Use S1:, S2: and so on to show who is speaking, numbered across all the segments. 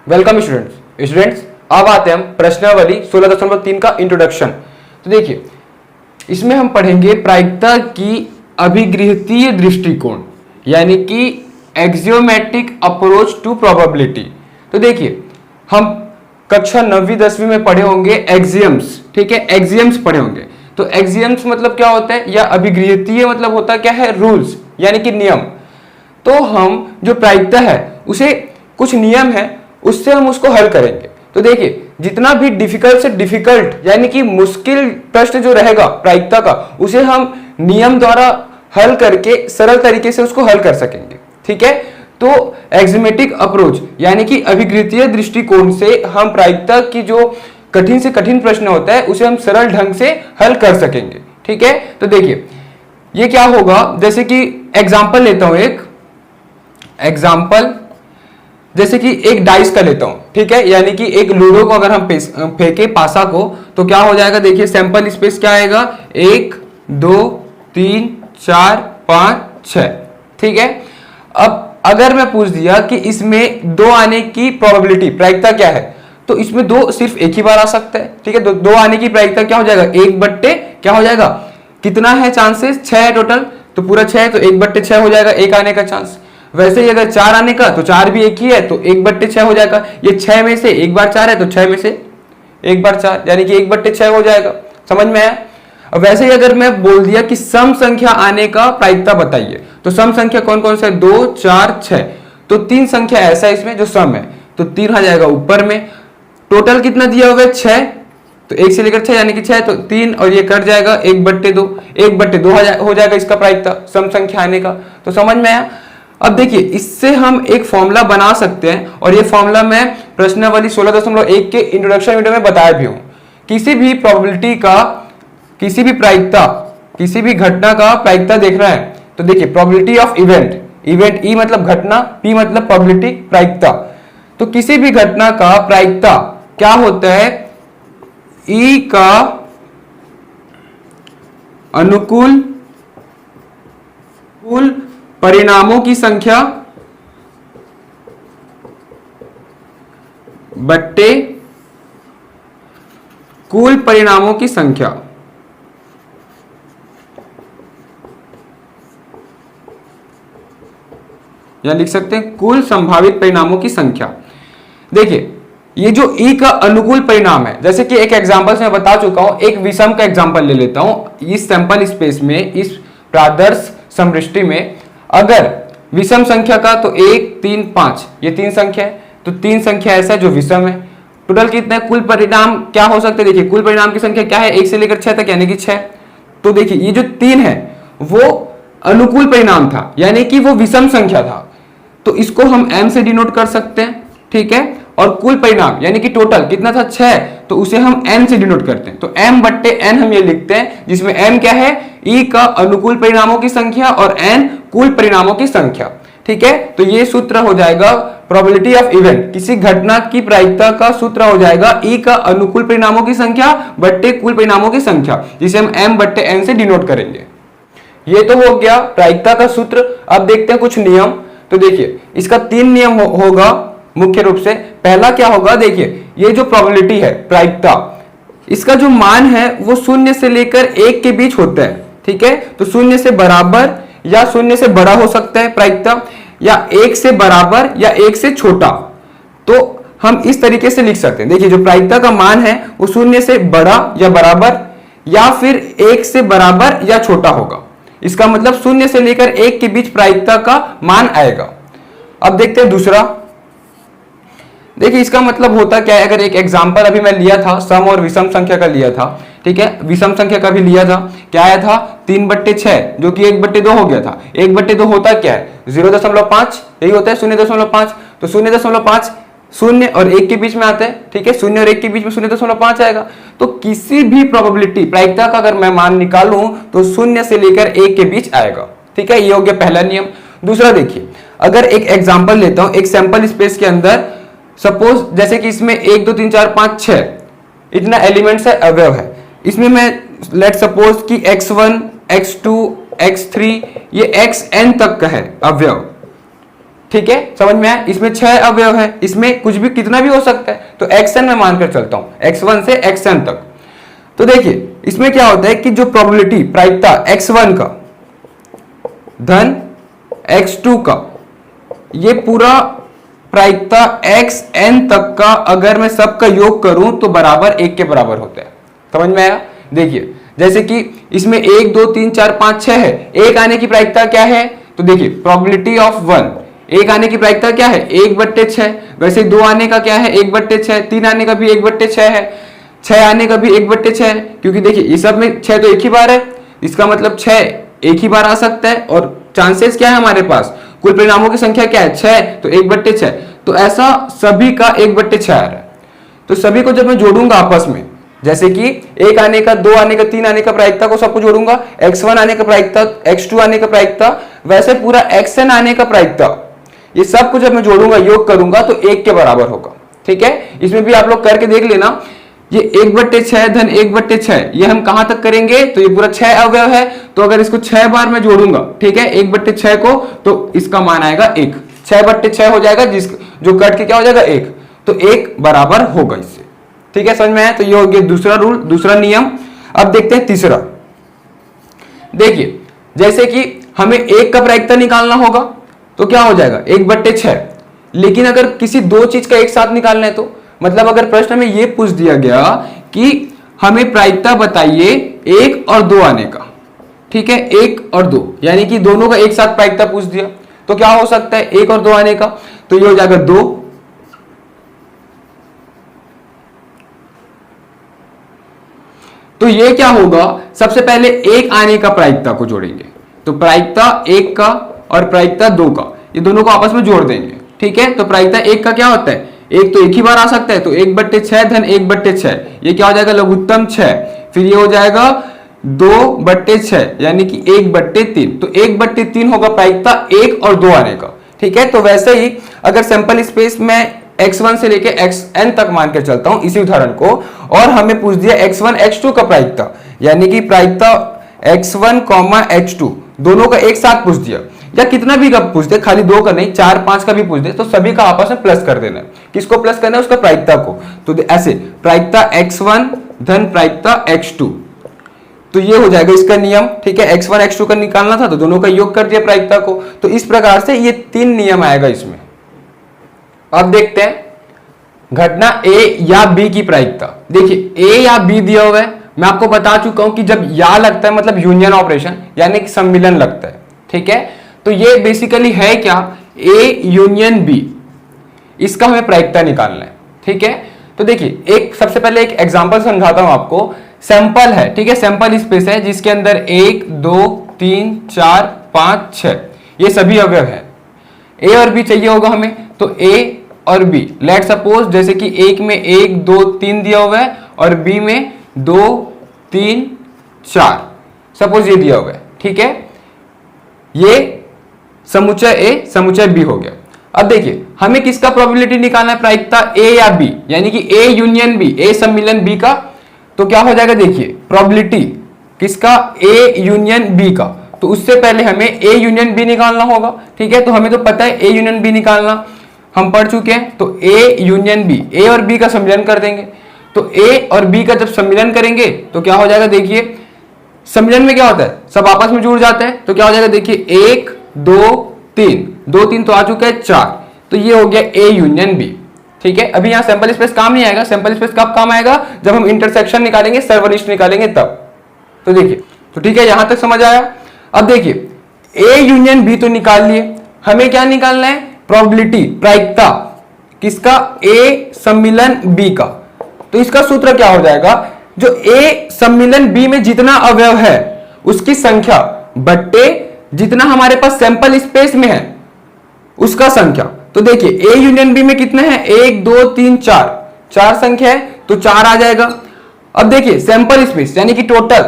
S1: Welcome students, अब आते हैं हम प्रश्नावली 16.3 का इंट्रोडक्शन। तो देखिए, इसमें हम पढ़ेंगे प्रायिकता की अभिगृहीतीय दृष्टिकोण, यानी कि एक्सियोमेटिक अप्रोच टू प्रोबेबिलिटी। तो देखिए, हम कक्षा 9वीं 10वीं में पढ़े होंगे एक्सियम्स, ठीक है, एक्सियम्स पढ़े होंगे। तो एक्सियम्स मतलब क्या होता है, या अभिगृहीतीय मतलब होता क्या है, रूल्स यानी कि नियम। तो हम जो प्रायिकता है उसे कुछ नियम है, उससे हम उसको हल करेंगे। तो देखिए, जितना भी डिफिकल्ट से डिफिकल्ट यानी कि मुश्किल प्रश्न जो रहेगा प्रायिकता का, उसे हम नियम द्वारा हल करके सरल तरीके से उसको हल कर सकेंगे, ठीक है। तो एक्सियोमेटिक अप्रोच यानी कि अभिगृहीतीय दृष्टिकोण से हम प्रायिकता की जो कठिन से कठिन प्रश्न होता है उसे हम सरल ढंग से हल कर सकेंगे, ठीक है। तो देखिए, ये क्या होगा, जैसे कि एग्जाम्पल लेता हूं, एक एग्जाम्पल जैसे कि एक डाइस का लेता हूं, ठीक है, यानी कि एक लूडो को अगर हम फेंके पासा को, तो क्या हो जाएगा, देखिए सैंपल स्पेस क्या आएगा, 1 2 3 4 5 6, ठीक है। अब अगर मैं पूछ दिया कि इसमें 2 आने की प्रोबेबिलिटी प्रायिकता क्या है, तो इसमें 2 सिर्फ एक ही बार आ सकता है, ठीक है। 2 आने की प्रायिकता क्या हो जाएगा, 1/, क्या हो जाएगा, कितना है चांसेस, 6 है टोटल, तो पूरा 6 है, तो 1/6 हो जाएगा एक आने का चांस। वैसे ही अगर 4 आने का, तो 4 भी एक ही है, तो 1/6 हो जाएगा। ये 6 में से एक बार 4 है, तो 6 में से एक बार 4 यानी कि 1/6 हो जाएगा। समझ में आया। अब वैसे ही अगर मैं बोल दिया कि सम संख्या आने का प्रायिकता बताइए, तो सम संख्या कौन कौन सा है, 2 4 6, तो 3 संख्या ऐसा है इसमें जो सम है, तो 3 आ जाएगा ऊपर में। टोटल कितना दिया हुआ है, 6, तो 1 से लेकर 6 यानी कि 6, तो 3 और ये कट जाएगा, 1/2, 1/2 हो जाएगा इसका प्रायिकता सम संख्या आने का। तो समझ में आया। अब देखिए, इससे हम एक फॉर्मूला बना सकते हैं, और ये फॉर्मूला मैं प्रश्नावली 16.1 के इंट्रोडक्शन वीडियो में बताया भी हूं। किसी भी प्रोबेबिलिटी का, किसी भी प्रायिकता, किसी भी घटना का प्रायिकता देखना है, तो देखिए probability of event, event E मतलब घटना, पी मतलब प्रोबेबिलिटी प्रायिकता। तो किसी भी घटना का प्रायिकता क्या होता है, ई का अनुकूल परिणामों की संख्या बट्टे कुल परिणामों की संख्या। या लिख सकते हैं कुल संभावित परिणामों की संख्या। देखिए, ये जो ई का अनुकूल परिणाम है, जैसे कि एक एग्जांपल से मैं बता चुका हूं, एक विषम का एग्जांपल ले लेता हूं। इस सैंपल स्पेस में, इस प्रादर्श समष्टि में अगर विषम संख्या का, तो 1 3 5 ये 3 संख्या है, तो 3 संख्या ऐसा है जो विषम है। टोटल कितना है, कुल परिणाम क्या हो सकते हैं, देखिए कुल परिणाम की संख्या क्या है, 1 से लेकर 6 तक यानी कि 6। तो देखिए, ये जो 3 है वो अनुकूल परिणाम था, यानी कि वो विषम संख्या था, तो इसको हम m से डिनोट कर सकते हैं, ठीक है। और कुल परिणाम यानी कि टोटल कितना था, 6, तो उसे हम n से डिनोट करते हैं, तो m/n हम ये लिखते हैं, जिसमें m क्या है, e का अनुकूल परिणामों की संख्या और n कुल परिणामों की संख्या, ठीक है। तो ये सूत्र हो जाएगा प्रोबेबिलिटी ऑफ इवेंट, किसी घटना की प्रायिकता का सूत्र हो जाएगा e का अनुकूल परिणामों की संख्या बट्टे कुल परिणामों की संख्या, जिसे हम m/n से डिनोट करेंगे। ये तो हो गया प्रायिकता का सूत्र। अब देखते हैं कुछ नियम। तो देखिए, इसका 3 नियम होगा मुख्य रूप से। पहला क्या होगा, देखिए ये जो प्रोबेबिलिटी है प्रायिकता, इसका जो मान है वो 0 से लेकर 1 के बीच होता है, ठीक है। तो 0 से बराबर या 0 से बड़ा हो सकता है प्रायिकता, या 1 से बराबर या 1 से छोटा। तो हम इस तरीके से लिख सकते हैं, देखिए जो प्रायिकता का मान है वो 0 से बड़ा या बराबर, या फिर 1 से बराबर या छोटा होगा। इसका मतलब 0 से लेकर 1 के बीच प्रायिकता का मान आएगा। अब देखते हैं दूसरा। देखिए, इसका मतलब होता क्या है, अगर एक एग्जांपल अभी मैं लिया था, सम और विषम संख्या का लिया था, ठीक है, विषम संख्या का भी लिया था, क्या आया था, 3/6, जो कि 1/2 हो गया था। 1/2 होता क्या है, 0.5, यही होता है 0.5। तो 0.5 0 और 1 के बीच में आता है, ठीक है, 0 और 1 के बीच में 0.5 आएगा। तो किसी भी प्रोबेबिलिटी प्रायिकता का अगर मैं मान निकालूं तो 0 से लेकर 1 के बीच आएगा, ठीक है। ये हो गया पहला नियम। दूसरा देखिए, अगर एक एग्जांपल लेता हूं, एक सैंपल स्पेस के अंदर सपोज जैसे कि इसमें 1 2 3 4 5 6 इतना एलिमेंट्स है, अवयव है। इसमें मैं लेट सपोज कि x1 x2 x3 ये xn तक का है अवयव, ठीक है, समझ में आया। इसमें 6 अवयव है, इसमें कुछ भी कितना भी हो सकता है, तो xn में मानकर चलता हूं, x1 से xn तक। तो देखिए इसमें क्या होता है कि जो प्रोबेबिलिटी प्रायिकता x1 का धन x2 का, ये पूरा प्रायिकता xn तक का अगर मैं सबका योग करूं तो बराबर 1 के बराबर होता है। समझ में आया। देखिए जैसे कि इसमें 1 2 3 4 5 6 है, एक आने की प्रायिकता क्या है, तो देखिए प्रोबेबिलिटी ऑफ 1, एक आने की प्रायिकता क्या है 1/6। वैसे 2 आने का क्या है 1/6, 3 आने का भी 1/6 है, 6 आने का भी 1/6 है, क्योंकि देखिए ये सब में 6 तो एक ही बार है, इसका मतलब 6 एक ही बार आ सकता है। और चांसेस क्या है हमारे पास, कुल परिणामों की संख्या क्या है 6, तो 1/6, तो ऐसा सभी का 1/6 आ रहा है। तो सभी को जब मैं जोड़ूंगा आपस में, जैसे कि 1 आने का, 2 आने का, 3 आने का प्रायिकता को सबको जोड़ूंगा, x1 आने का प्रायिकता, x2 आने का प्रायिकता, वैसे पूरा xn आने का प्रायिकता, ये सब को जब मैं जोड़ूंगा योग करूंगा तो 1 के बराबर होगा। ठीक है, इसमें भी आप लोग करके देख लेना। ये 1/6 धन 1/6 ये हम कहां तक करेंगे, तो ये पूरा 6 अवयव है, तो अगर इसको 6 बार मैं जोड़ूंगा, ठीक है 1/6 को, तो इसका मान आएगा 1, 6/6 हो जाएगा, जिस जो कट के क्या हो जाएगा 1, तो 1 बराबर होगा इससे। ठीक है, समझ में आया। तो ये हो गया दूसरा रूल, दूसरा नियम। अब देखते हैं तीसरा। देखिए जैसे कि हमें 1 का प्रायिकता निकालना होगा, तो क्या हो जाएगा 1/6, लेकिन अगर किसी दो चीज का एक साथ निकालना है, तो मतलब अगर प्रश्न में यह पूछ दिया गया कि हमें प्रायिकता बताइए 1 और 2 आने का, ठीक है 1 और 2, यानी कि दोनों का एक साथ प्रायिकता पूछ दिया, तो क्या हो सकता है 1 और 2 आने का, तो ये हो जाएगा 2, तो ये क्या होगा, सबसे पहले 1 आने का प्रायिकता को जोड़ेंगे, तो प्रायिकता 1 का और प्रायिकता 2 का, ये दोनों को आपस में जोड़ देंगे। ठीक है, तो प्रायिकता 1 का क्या होता है, 1 तो एक ही बार आ सकता है, तो 1/6 धन 1/6, ये क्या हो जाएगा लघुत्तम 6, फिर ये हो जाएगा 2/6 यानी कि 1/3, तो 1/3 होगा प्रायिकता 1 और 2 आने का। ठीक है, तो वैसे ही अगर सैंपल स्पेस में x1 से लेके xn तक मान के चलता हूं इसी उदाहरण को, और हमें पूछ दिया x1 x2 का प्रायिकता, यानी कि प्रायिकता x1, x2 दोनों का एक साथ पूछ दिया, या कितना भी का पूछ दे, खाली 2 का नहीं 4 5 का भी पूछ दे, तो सभी का आपस में प्लस कर देना है। किसको प्लस करना है, उसका प्रायिकता को, तो ऐसे प्रायिकता x1 धन प्रायिकता x2, तो ये हो जाएगा इसका नियम। ठीक है, x1 x2 का निकालना था, तो दोनों का योग कर दिया प्रायिकता को, तो इस प्रकार से ये 3 नियम आएगा इसमें। अब देखते हैं घटना A या B की प्रायिकता। देखिए A या B दिया हुआ है, मैं आपको बता चुका हूं कि जब या लगता है मतलब यूनियन ऑपरेशन, यानी कि सम्मिलन लगता है। ठीक है, तो ये बेसिकली है क्या, A यूनियन B, इसका हमें प्रायिकता निकालना है। ठीक है, तो देखिए एक सबसे पहले एक एग्जांपल समझाता हूं आपको। सैंपल है, ठीक है, सैंपल स्पेस है जिसके अंदर 1 2 3 4 5 6 ये सभी अवयव है। A और B चाहिए होगा हमें, तो A और B लेट सपोज जैसे कि एक में 1 2 3 दिया हुआ है और B में 2 3 4, सपोज ये दिया हुआ है। ठीक है, ये समुच्चय A समुच्चय B हो गया। अब देखिए हमें किसका प्रोबेबिलिटी निकालना है, प्रायिकता A या B, यानी कि A यूनियन B, A सम्मिलन B का, तो क्या हो जाएगा देखिए प्रोबेबिलिटी किसका, A यूनियन B का, तो उससे पहले हमें A यूनियन B निकालना होगा। ठीक है, तो हमें तो पता है A यूनियन B निकालना, हम पढ़ चुके हैं, तो A यूनियन B, A और B का सम्मिलन कर देंगे, तो A और B का जब सम्मिलन करेंगे तो क्या हो जाएगा, देखिए सम्मिलन में क्या होता है सब आपस में जुड़ जाते हैं, तो क्या हो जाएगा देखिए 1 2 3, 2 3 तो आ चुका है 4, तो ये हो गया A यूनियन B। ठीक है, अभी यहाँ सैंपल स्पेस काम नहीं आएगा, सैंपल स्पेस कब काम आएगा, जब हम इंटरसेक्शन निकालेंगे, सर्वनिष्ठ निकालेंगे तब। तो देखिए, तो ठीक है यहां तक समझ आया। अब देखिए A यूनियन B तो निकाल लिए, हमें क्या निकालना है, प्रोबेबिलिटी प्रायिकता किसका, A सम्मिलन B का, तो इसका सूत्र क्या हो जाएगा, जो A सम्मिलन B में जितना अवयव है उसकी संख्या बट्टे जितना हमारे पास सैंपल स्पेस में है उसका संख्या। तो देखिए A यूनियन B में कितने हैं, 1 2 3 4, 4 संख्या है, तो 4 आ जाएगा। अब देखिए सैंपल स्पेस यानी कि टोटल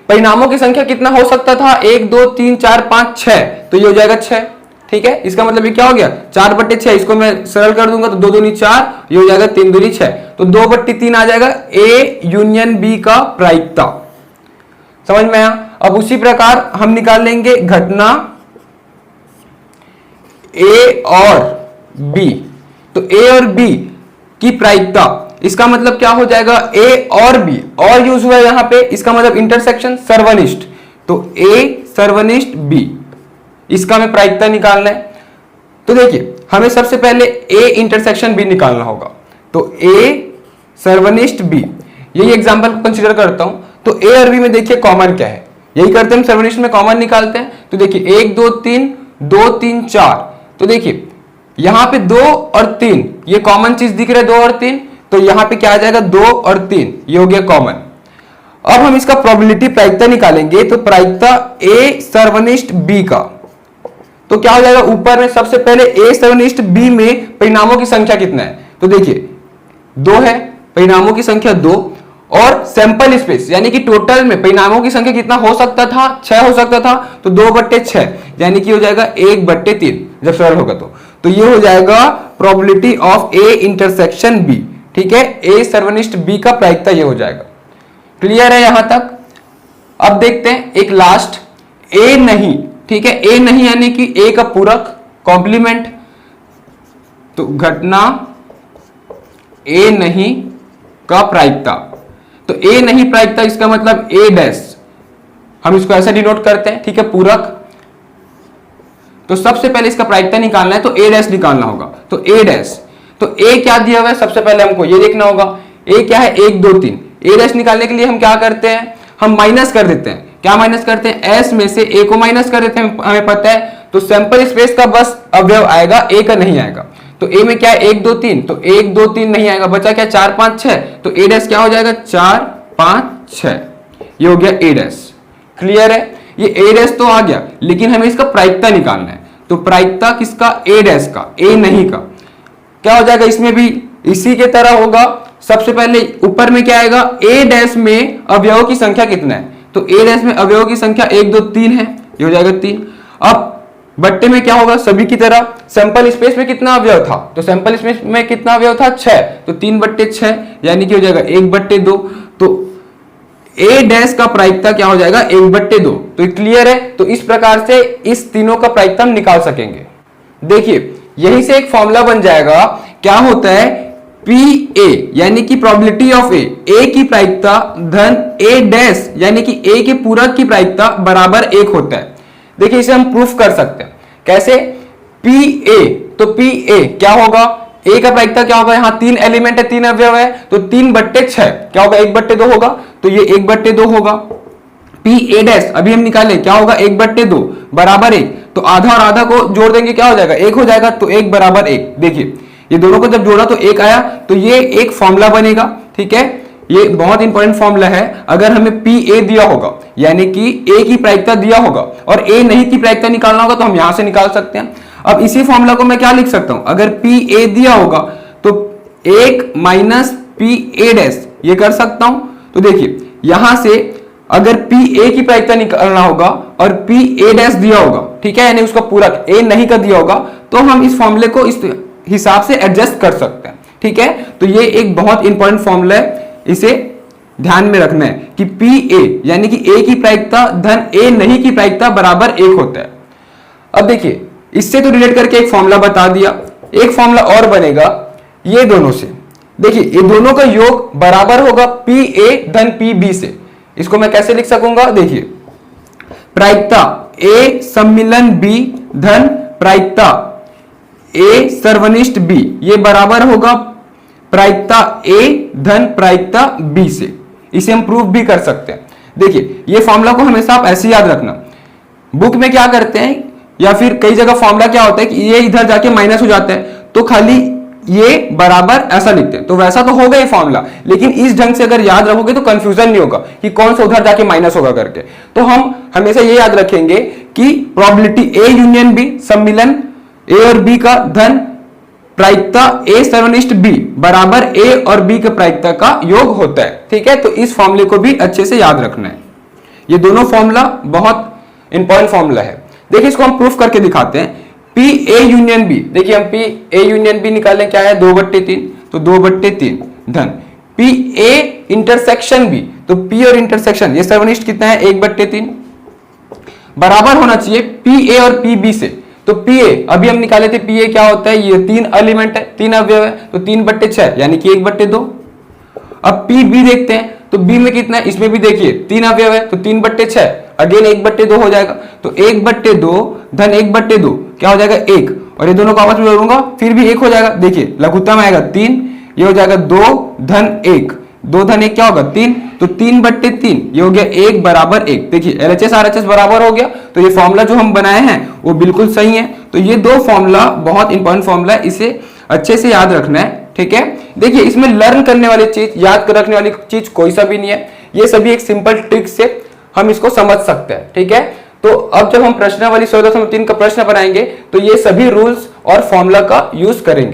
S1: परिणामों की संख्या कितना हो सकता था, 1 2 3 4 5 6, तो ये हो जाएगा 6। ठीक है, इसका मतलब ये क्या हो गया 4/6, इसको मैं सरल कर दूंगा तो 2 दूनी 4, ये हो जाएगा 3 दूनी 6, तो 2/3 आ जाएगा A यूनियन B का प्रायिकता। समझ में आया। अब उसी प्रकार हम निकाल लेंगे घटना ए और बी, तो ए और बी की प्रायिकता, इसका मतलब क्या हो जाएगा, ए और बी, और यूज हुआ है यहां पे, इसका मतलब इंटरसेक्शन सर्वनिष्ठ, तो ए सर्वनिष्ठ बी, इसका हमें प्रायिकता निकालना है। तो देखिए हमें सबसे पहले ए इंटरसेक्शन बी निकालना होगा, तो ए सर्वनिष्ठ बी, यही एग्जांपल को कंसीडर करता हूं। तो ए और बी में देखिए कॉमन क्या है, यही करते हैं हम, सर्वनिष्ठ में कॉमन निकालते हैं। तो देखिए 1 2 3 2 3 4, तो देखिए यहां पे 2 और 3 ये कॉमन चीज दिख रहा है, 2 और 3, तो यहां पे क्या आ जाएगा, 2 और 3 ये हो गया कॉमन। अब हम इसका प्रोबेबिलिटी प्रायिकता निकालेंगे, तो प्रायिकता ए सर्वनिष्ठ बी का, तो क्या हो जाएगा, ऊपर में सबसे पहले ए सर्वनिष्ठ बी में परिणामों की संख्या कितना है, तो देखिए 2 है, परिणामों की संख्या 2, और सैंपल स्पेस यानी कि टोटल में परिणामों की संख्या कितना हो सकता था, 6 हो सकता था, तो 2/6 यानी कि हो जाएगा 1/3 जब सरल होगा तो ये हो जाएगा probability of A intersection B. ठीक है, ए सर्वनिष्ठ बी का प्रायिकता ये हो जाएगा। क्लियर है यहां तक? अब देखते हैं एक लास्ट, ए नहीं। ठीक है, ए नहीं यानी कि ए का पूरक कॉम्प्लीमेंट, तो घटना ए नहीं का प्रायिकता, तो ए नहीं प्रायिकता इसका मतलब ए डैश, हम इसको ऐसे डिनोट करते हैं। ठीक है, पूरक, तो सबसे पहले इसका प्रायिकता निकालना है तो ए डैश निकालना होगा, तो ए डैश, तो ए क्या दिया हुआ है सबसे पहले हमको ये देखना होगा, ए क्या है 1 2 3। ए डैश निकालने के लिए हम क्या करते हैं, हम माइनस कर देते हैं। क्या माइनस करते हैं, एस में से ए को माइनस कर देते हैं, हमें पता है, तो सैंपल स्पेस का बस अवयव आएगा, ए का नहीं आएगा। तो ए में क्या है 1 2 3, तो 1 2 3 नहीं आएगा, बचा क्या 4 5 6, तो ए डैश क्या हो जाएगा 4 5 6, ये हो गया ए डैश। क्लियर है, ये ए डैश तो आ गया, लेकिन हमें इसका प्रायिकता निकालना है, तो प्रायिकता किसका, ए डैश का, ए नहीं का। क्या हो जाएगा, इसमें भी इसी के तरह होगा। सबसे पहले ऊपर में क्या आएगा, ए डैश में अवयवों की संख्या कितना है, तो ए डैश में अवयवों की संख्या 1 2 3 है, ये हो जाएगा 3। अब बट्टे में क्या होगा, सभी की तरह सैंपल स्पेस में कितना अवयव था, तो सैंपल स्पेस में कितना अवयव था 6, तो 3/6 यानी कि हो जाएगा 1/2, तो ए डैश का प्रायिकता क्या हो जाएगा 1/2। तो क्लियर है, तो इस प्रकार से इस तीनों का प्रायिकता हम निकाल सकेंगे। देखिए यही से एक फॉर्मूला बन जाएगा, क्या होता है, पी ए यानी कि प्रोबेबिलिटी ऑफ ए की प्रायिकता धन ए डैश यानी कि ए के पूरक की प्रायिकता बराबर 1 होता है। देखिए इसे हम प्रूफ कर सकते हैं, कैसे, पी ए, तो पी ए क्या होगा, ए का प्रायिकता क्या होगा, यहां 3 एलिमेंट है, 3 अवयव है, तो 3/6 क्या होगा 1/2 होगा, तो ये 1/2 होगा। पी ए डैश अभी हम निकाले, क्या होगा 1/2 बराबर 1, तो आधा और आधा को जोड़ देंगे क्या हो जाएगा 1 हो जाएगा, तो 1 बराबर 1। देखिए ये दोनों को जब जोड़ा तो 1 आया, तो ये एक फॉर्मूला बनेगा। ठीक है, ये बहुत इंपॉर्टेंट फॉर्मूला है। अगर हमें पी ए दिया होगा यानी कि ए की प्रायिकता दिया होगा और ए नहीं की प्रायिकता निकालना होगा, तो हम यहां से निकाल सकते हैं। अब इसी फॉर्मूला को मैं क्या लिख सकता हूं, अगर पी ए दिया होगा तो 1 माइनस पी ए डैश ये कर सकता हूं। तो देखिए यहां से अगर पी ए की प्रायिकता निकालना होगा और पी ए डैश दिया होगा, ठीक है, यानी उसका पूरक ए नहीं का दिया होगा, तो हम इस फॉर्मूले को इस हिसाब से एडजस्ट कर सकते हैं। ठीक है, तो ये एक बहुत इंपॉर्टेंट फॉर्मूला है, इसे ध्यान में रखना है कि पी ए यानी कि ए की प्रायिकता धन ए नहीं की प्रायिकता बराबर 1 होता है। अब देखिए इससे तो रिलेट करके एक फॉर्मूला बता दिया, एक फॉर्मूला और बनेगा ये दोनों से। देखिए ये दोनों का योग बराबर होगा पी ए धन पी बी से। इसको मैं कैसे लिख सकूंगा, देखिए प्रायिकता ए सम्मिलन बी धन प्रायिकता ए सर्वनिष्ठ बी, ये बराबर होगा प्रायिकता ए धन प्रायिकता बी से। इसे हम प्रूफ भी कर सकते हैं। देखिए ये फॉर्मूला को हमेशा आप ऐसे याद रखना, बुक में क्या करते हैं या फिर कई जगह फॉर्मूला क्या होता है कि ये इधर जाके माइनस हो जाता है, तो खाली ये बराबर ऐसा लिखते हैं, तो वैसा तो होगा ये फॉर्मूला, लेकिन इस ढंग से अगर याद रखोगे तो कंफ्यूजन नहीं होगा कि कौन सा उधर जाके माइनस होगा करके। तो हम हमेशा ये याद रखेंगे कि प्रोबेबिलिटी ए यूनियन बी सम्मिलन ए और बी का धन प्रायिकता ए सर्वनिष्ठ बी बराबर ए और बी के प्रायिकता का योग होता है। ठीक है, तो इस फॉर्मूले को भी अच्छे से याद रखना है। ये दोनों फॉर्मूला बहुत इंपॉर्टेंट फॉर्मूला है। देखिए इसको हम प्रूफ करके दिखाते हैं। पी ए यूनियन बी, देखिए हम पी ए यूनियन बी निकालें, क्या है 2/3, तो 2/3 धन पी ए इंटरसेक्शन बी, तो पी और इंटरसेक्शन ये सर्वनिष्ठ कितना है 1/3 बराबर होना चाहिए पी ए और पी बी से। तो पीए अभी हम निकाले थे, पीए क्या होता है, ये 3 एलिमेंट है, 3 अवयव है, तो 3/6 यानी कि 1/2। अब पी बी देखते हैं, तो बी में कितना है, इसमें भी देखिए 3 अवयव है, तो 3/6 अगेन 1/2 हो जाएगा। तो 1/2 धन 1/2 क्या हो जाएगा 1, और ये दोनों को आपस में जोड़ूंगा फिर भी 1 हो जाएगा। देखिए लघुत्तम आएगा 3, ये हो जाएगा 2 धन 1, 2 धन 1 क्या होगा 3, तो 3/3 ये हो गया 1 बराबर 1। देखिए LHS RHS बराबर हो गया, तो ये फॉर्मूला जो हम बनाए हैं वो बिल्कुल सही है। तो ये दो फॉर्मूला बहुत इंपॉर्टेंट फॉर्मूला है, इसे अच्छे से याद रखना है, ठीक है। देखिए इसमें लर्न करने वाली चीज, याद कर रखने वाली चीज कोई सा भी नहीं है, ये सभी एक सिंपल ट्रिक से हम इसको समझ सकते हैं, ठीक है। तो अब जब हम प्रश्नावली 16.3 का प्रश्न बनाएंगे तो ये सभी रूल्स और फॉर्मूला का यूज करेंगे।